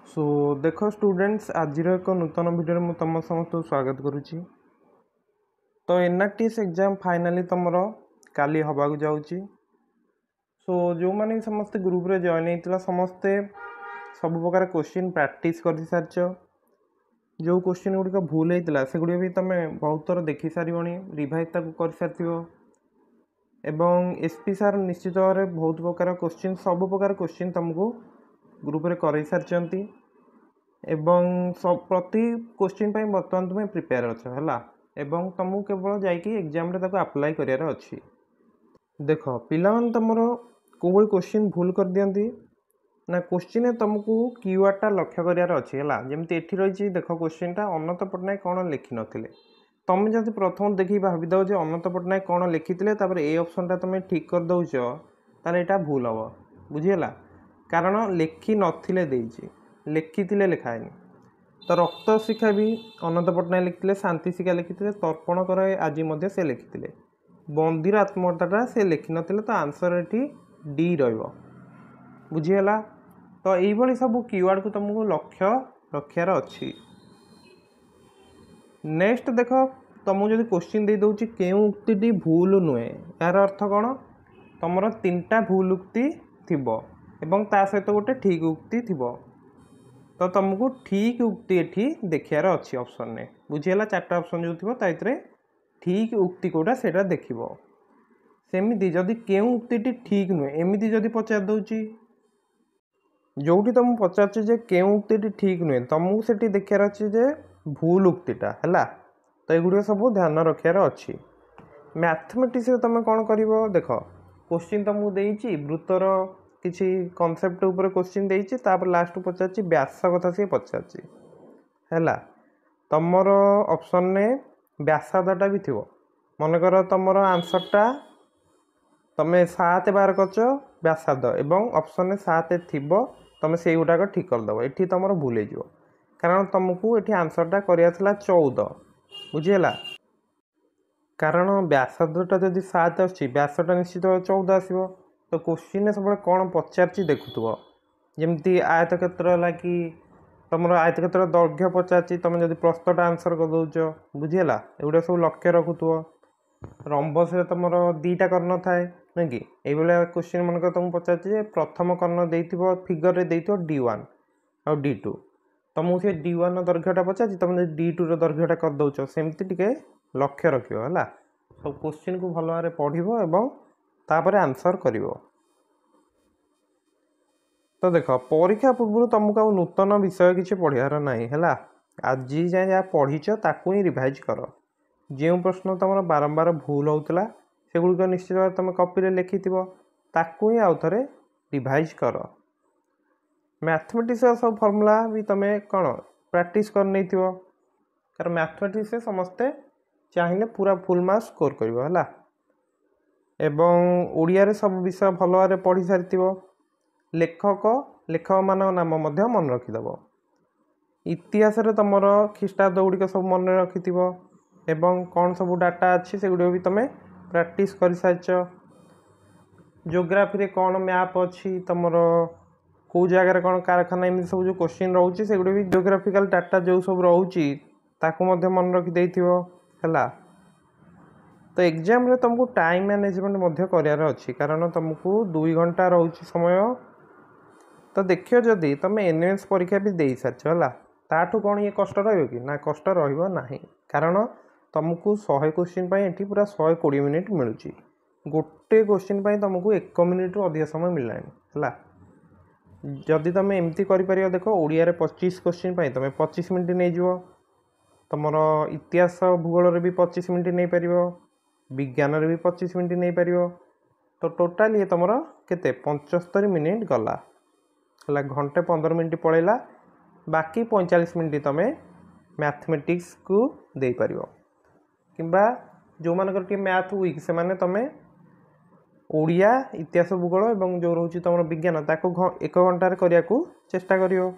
सो देख स्टूडेंट्स आज एक नूतन भिडियो में तुम समस्त स्वागत करुच्ची। तो एनआरटीएस एग्जाम फाइनाली तुम काली हवा जाऊँगी। सो जो मैंने समस्ते ग्रुप रे जॉइन होता समस्ते सब प्रकार क्वेश्चन प्रैक्टिस कर सारी। जो क्वेश्चन गुड़िक भूल होता से गुड़िक भी तुम बहुत थर देखी सारी रिवाइज कर सारी। एवं एसपी सार निश्चित भाव में बहुत प्रकार क्वेश्चन सब प्रकार क्वेश्चन तुमको ग्रुप रे कर सारी एवं सब प्रति क्वेश्चन पे बर्तमान तुम्हें प्रिपेयर अच्छ है एवं तुमको केवल जाकि एग्जाम अप्लाई करार अच्छी। देख पिला तुमर कौन क्वेश्चन भूल कर दियंती ना क्वेश्चन तुमको कीवर्डटा लक्ष्य करार अच्छी है जमी एठी रही। देख क्वेश्चनटा अनंत पट्टनायक कौन लिखि नथिले तुम जब प्रथम देखिए भाविद जे अनंत पट्टनायक कौन लिखिते ए ऑप्शनटा तुम ठीक कर दौच ताले एटा भूल हम बुझीगला कारण लिखि नथिले देइछि लिखिते लिखाएनि। तो रक्त शिक्षा भी अनंत पट्टनायक लिखिते शांति शिक्षा लिखिते तर्पण कर आज से लिखिते बंदीर आत्महत्याटा से लिखि नथिले तो आंसर एटी डी बुझीगला। तो यही सब कीवर्ड को तुमको लक्ष्य रखार अच्छी। नेक्स्ट देख तुमको जब क्वेश्चन दे दूची केउ उक्ति भूल नुहे यार अर्थ कौन तुम तीनटा भूल उक्ति थिबो एवं ता सहित गोटे ठीक उक्ति थिबो। तो तुमको ठीक उक्ति एठी देखियार अच्छी ऑप्शन ने बुझीगला। चार्टा ऑप्शन जो थी ताइतरे ठीक उक्ति कोटा सेटा देखिबो। सेमिति जदि केउ उक्ति ठीक नुहे एमिति जदि पचार दउची जोटी तुम पचार जे केउ उक्ति ठीक नुहे तुमको सेठी देखियार अच्छी जे भूल उक्तिटा है। तो ये सब ध्यान रखार अच्छी। मैथमेटिक्स तुम कौन कर देख क्वेश्चन तुमको देइछि वृत्तर किसी कॉन्सेप्ट ऊपर क्वेश्चन देइछि तापर लास्ट पचार व्यास कथा सी पचार है तुमर ऑप्शन ने व्यासार्धटा भी थी मनकर तुमर आंसरटा तुम 7 बार करच व्यासार्ध एवं ऑप्शन ने 7 थी तुम से गुटाक ठीक करदेव ये तुम भूल हो कारण तुमको ये आंसरटा कराया 14 बुझीगला। कारण व्यासार्धटा जब 7 अच्छी व्यासटा निश्चित 14 आसो। तो क्वेश्चन सब कौन पचार देखुव जमती आयत क्षेत्र है कि तुम आयत क्षेत्र दैर्घ्य पचार तुम जब प्रस्तटा आंसर कर दौच बुझीगला। एगुड़ा सब लक्ष्य रखुव रंबस तुम 2टा कर्ण थाए ना कि ये क्वेश्चन मनक तुमको पचार प्रथम कर्ण दे फिगर दे D1 और D2 तुमको से D1 दैर्घ्यटा पचार तुम D2 दैर्घ्यटा कर दौच सेमती टिके लक्ष्य रखियो है सब क्वेश्चन को भल भाव पढ़िबो एवं तापर आंसर करिवो। तो देख परीक्षा पूर्व तुमको नूतन विषय किसी पढ़ार ना है आज जाए जहाँ पढ़ीच ताकू ही रिवाइज कर जो प्रश्न तुम बारंबार भूल होता से गुड़िक निश्चित भाव तुम कॉपी लिखि ताकू ही आउ थे रिवाइज कर। मैथमेटिक्स सब फर्मूला भी तुम कौन प्रैक्टिस कर नहीं कारण मैथमेटिक्स समस्ते चाहिए पूरा फुल मार्क्स स्कोर कर एवं ओडिया सब विषय भल भाव पढ़ी सारी लेखक लेखक मान नाम मन रखिदेव। इतिहास तुम ख्रीष्टाब्द गुड़िक सब मन रखि एवं कौन सब डाटा अच्छी से गुड़ भी तुम प्रैक्टिस कर सारी। जियोग्राफी कौन मैप अच्छी तुम कौ जगार कौन कारखाना एमती सब जो क्वेश्चन रोचे से गुड़ भी जियोग्राफिकल डाटा जो सब रोचे मन रखी है। तो एग्जाम रे तुमको टाइम मैनेजमेंट करार अच्छी कारण तुमको 2 घंटा रोचे समय। तो देखियो जदि तुम एनएस परीक्षा भी दे सारी है ताठू कौन ये कष्ट कि ना कष्ट रहा कारण तुमको 100 क्वेश्चन ये पूरा 120 मिनिट मिलूँ गोटे क्वेश्चन तुमको 1 मिनिट अधिक समय मिललानी है। जदि तुम एमती कर देख ओडिया 25 क्वेश्चन तुम 25 मिनिट नहीं जीव तुम इतिहास भूगोल भी 25 मिनिट नहीं पार विज्ञान भी 25 मिनिट नहीं पार। तो टोटाल ये तुम केते 75 मिनिट गला है घंटे 15 मिनिट पड़ेगा बाकी 45 मिनिट तुम मैथमेटिक्स को दे पार किंबा जो मानक मैथ वीक से माने तुम ओडिया इतिहास भूगोल और जो रोचे तुम विज्ञान ताको 1 घंटार करने को चेष्टा करियो।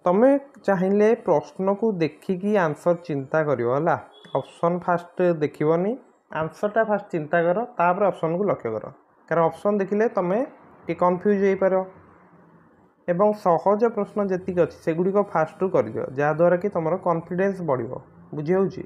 तुम चाहिए प्रश्न को देखिकी आंसर चिंता करियो है ऑप्शन फास्ट देखनी आंसरटा फास्ट चिंता कर तापर ऑप्शन को लक्ष्य कर कारण ऑप्शन देखिले तुम कन्फ्यूज हो पार एवं सहज प्रश्न जेतिक अच्छी सेगुड़िक फास्ट कर जहाँद्वारा कि तुम कॉन्फिडेंस बढ़ बुझी होची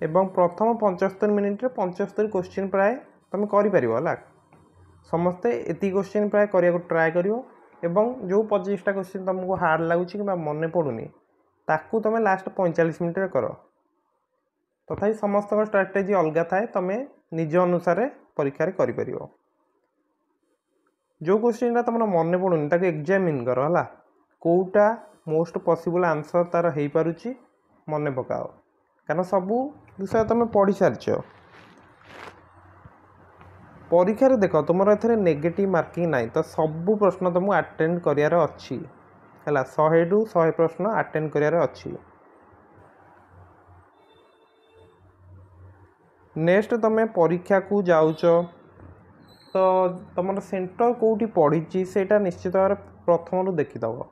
एवं प्रथम 75 मिनिट 75 क्वेश्चन प्राय तुम कर समस्ते एति क्वेश्चन प्राय करने ट्राए कर जो 25टा क्वेश्चन तुमको हार्ड लगुच कि मन पड़ूनी ताकू तुम लास्ट 45 मिनिट कर तथा समस्त स्ट्राटेजी अलग थाए तुम निज अनुसार परीक्षा कर जो क्वेश्चन तुम मन पड़ूनी ताकू एग्जामिन कर है कौटा मोस्ट पॉसिबल आंसर तार हो पारुची मन पकाओ कारण सबू विषय तुम पढ़ी सारी परीक्षा देख तुम ए नेगेटिव मार्किंग ना तो सबू प्रश्न तुमको अटेंड करार अच्छी है 100 रू 100 प्रश्न अटेंड करार अच्छी। नेक्स्ट तुम परीक्षा को जाऊच तो तुम सेंटर कौटी पढ़ी सेटा निश्चित भाव प्रथम देखीदब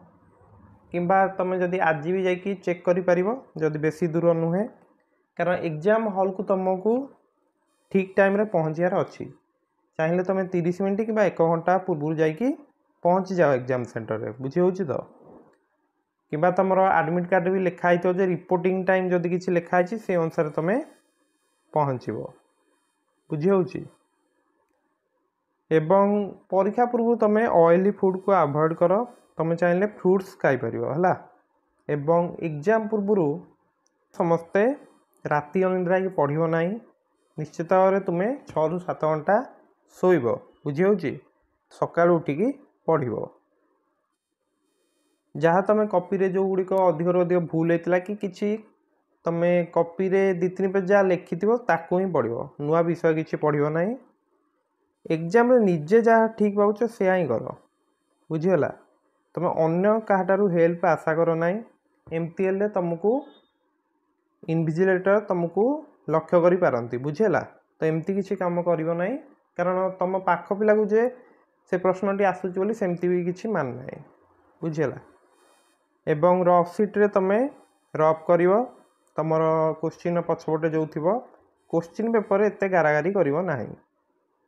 कि तुम जदि आज भी जाकि चेक कर बेसी दूर नुहे कारण एग्जाम हॉल को तुमको ठीक टाइम रे पहुँचार अच्छी चाहिए तुम 30 मिनट कि 1 घंटा पूर्व जाकि पहुँची जाओ एग्जाम सेंटर रे बुझी हो तो कि तुम एडमिट कार्ड भी लिखाई तो रिपोर्टिंग टाइम जदि किसी लिखाई से अनुसार तुम पहुँचब बुझी हो एवं परीक्षा पूर्व तुम ऑयली फूड को अवॉइड कर तुम चाहिए फ्रूट्स खाई पार है एवं एग्जाम पूर्व समस्ते राति अनिद्रा की पढ़ो ना निश्चित भाव में तुम 6 रू 7 घंटा शोब बुझी हो सका उठिकी पढ़ जहाँ तुम कॉपी रे जो गुड़िक अधिक अधिक भूल होता कि किसी तुम कॉपी रे 2-3 पेज जहाँ लिखि ताकू ही पढ़ नुआ विषय किसी पढ़ो ना एग्जाम रे निजे जहाँ ठीक पाच से ही कर बुझीगला तुम अन्य कहाटारू हेल्प आशा कर ना एमती हेल्ले तुमको इनविजिलेटर तुमको लक्ष्य करी पारंती बुझीगला तो एमती किसी काम करिवो ना कारण तुम पाख पिला को जे से प्रश्नटी आसूची बोली सेमती भी किसी मान ना बुझीगला एवं रफ सीट रे तुम रफ कर तुम क्वेश्चन पछपटे जो थी क्वेश्चन पेपर एत गारागारी करिवो नाही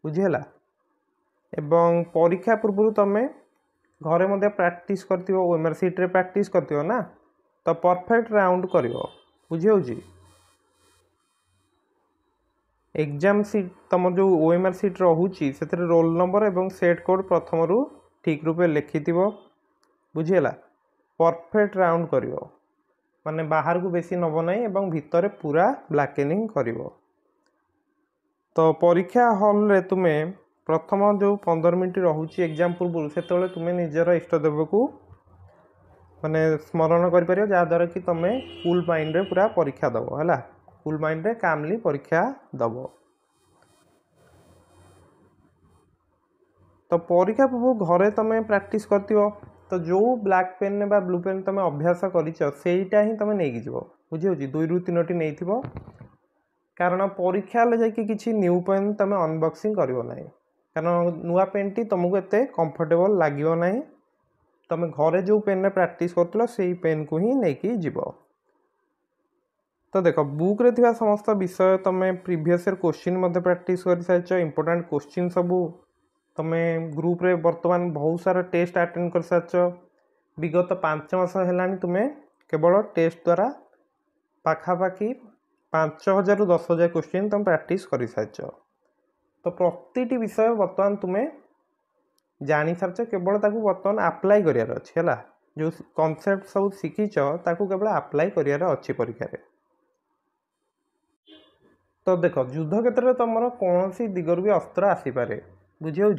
बुझीगला एवं परीक्षा पूर्व तुम घरे मध्य प्रैक्टिस करथिवो ओएमआर सीट रे प्रैक्टिस करथिवो ना तो परफेक्ट राउंड करिवो बुझी होची एग्जाम सीट तुम जो ओएमआर सीट रोची से रोल नंबर एवं सेट कोड प्रथम रू ठीक रूपे लिखि बुझीगला परफेक्ट राउंड कर माने बाहर को बेसी नब ना एवं भितर पूरा ब्लैकेनिंग कर तो परीक्षा हॉल रे तुम्हें प्रथम जो 15 मिनट रोचे एग्जाम पूर्व से तुम्हें निजर इष्टदेव को माने स्मरण कर जहाँद्वारा कि तुम कूल माइंड रे पूरा परीक्षा दब है कूल माइंड रे कामली परीक्षा दब तो परीक्षा पूर्व घरे तुम प्रैक्टिस कर तो जो ब्लैक पेन बा ब्लू पेन तुम अभ्यास करीटा ही तुम नहीं जीव बुझी हो 2 रू 3टी नहीं कारण परीक्षा जाकि न्यू पेन तुम अनबॉक्सिंग करिवो ना कारण नुआ पेन टी तुमको एते कंफर्टेबल लागिवो ना तुम घरे जो पेन रे प्रैक्टिस करथलो सेही पेन को ही नहीं जीव तो देख बुक रे थिबा समस्त विषय तुम प्रीवियस ईयर क्वेश्चन मध्य प्रैक्टिस कर सारिछ इंपोर्टेंट क्वेश्चन सबू तुम ग्रुप रे वर्तमान बहुत सारा टेस्ट अटेंड कर सारिछ विगत 5 मास हेलानी तुम्हें केवल टेस्ट द्वारा पाखापाखि 5000 रू 10,000 क्वेश्चन तुम प्रैक्टिस कर सारिछ तो प्रतिटी विषय वर्तमान तुम्हें जानी सारिछ केवल ताकू वर्तमान अप्लाई करियार अछि हला जो कॉन्सेप्ट सब शिखिछ ताकू केवल अप्लाई करियार अछि परीक्षा रे तो देख युद्ध क्षेत्र में तुम कौन सी दिगर भी अस्त्र आसीपे बुझी हो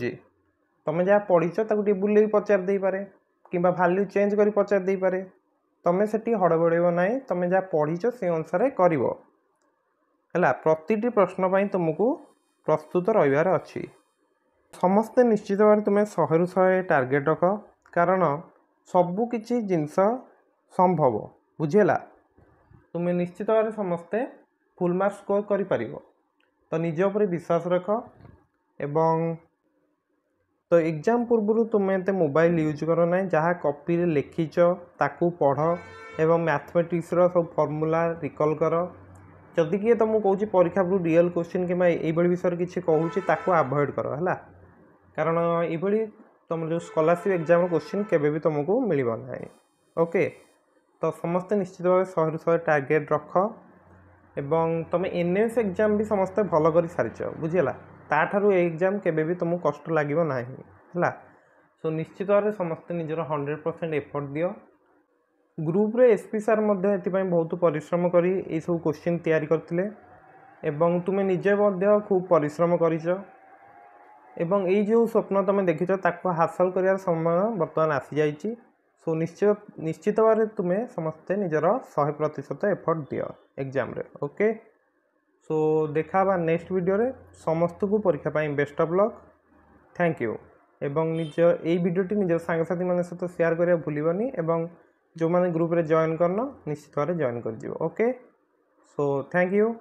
तुम जहाँ पढ़ीच टे बुले पचार दे पारे कि भाल्यू चेंज कर पचार दे पारे तुम से हड़बड़ ना तुम जहाँ पढ़ीच से अनुसार कर प्रतिटी प्रश्न पर तुमको प्रस्तुत रही अच्छी समस्ते निश्चित भाव तुम 100 रू 100 टार्गेट रख कारण सबकि जिनस संभव बुझेगा तुम निश्चित भाव समस्ते फुल मार्क स्कोर कर तो निज उपर विश्वास रख एवं तो एग्जाम पूर्व तुम एत मोबाइल यूज कर ना जहाँ कॉपी रे लिखिच ताकू पढ़ एवं मैथमेटिक्स सब फॉर्मूला रिकॉल कर जदि किए तुमको कौच परीक्षा पूर्व रियल क्वेश्चन कि विषय किसी कहूँ ताकू अवॉइड कर है कारण ये तुम जो स्कॉलरशिप एग्जाम क्वेश्चन केबे भी तुमको मिलिबो नाही। ओके, तो समस्ते निश्चित भाव 100 ରୁ 100 टार्गेट रख एवं तुम एनएस एग्जाम भी समस्ते भल कर सारिच बुझीगला। ताठारू एग्जाम केबे भी तुमको कष्ट लागिबो नाही हैला। सो निश्चित भाव समस्ते निजर 100% एफर्ट दियो। ग्रुप रे एसपी सार मध्य एथिपाई बहुत परिश्रम करी ए सब क्वेश्चन तैयारी करथिले एवं तुमे निजे मध्य खूब परिश्रम करिच एवं ये जो स्वप्न तुम देखिच ताको हासिल करियार समय वर्तमान आसी जाइछि। सो निश्चित भाव तुम्हें समस्ते निजर 100% एफर्ट दियो एग्जाम रे। ओके, सो देखा नेक्स्ट वीडियो रे। समस्त को परीक्षा पाई best of luck. Thank you. एवं निज ये वीडियोटी निज सांगसाथी मान सहित शेयर करिया भूलिबनी एवं जो माने ग्रुप रे जॉइन करना निश्चित भाव जॉइन कर दियो। Okay, so thank you.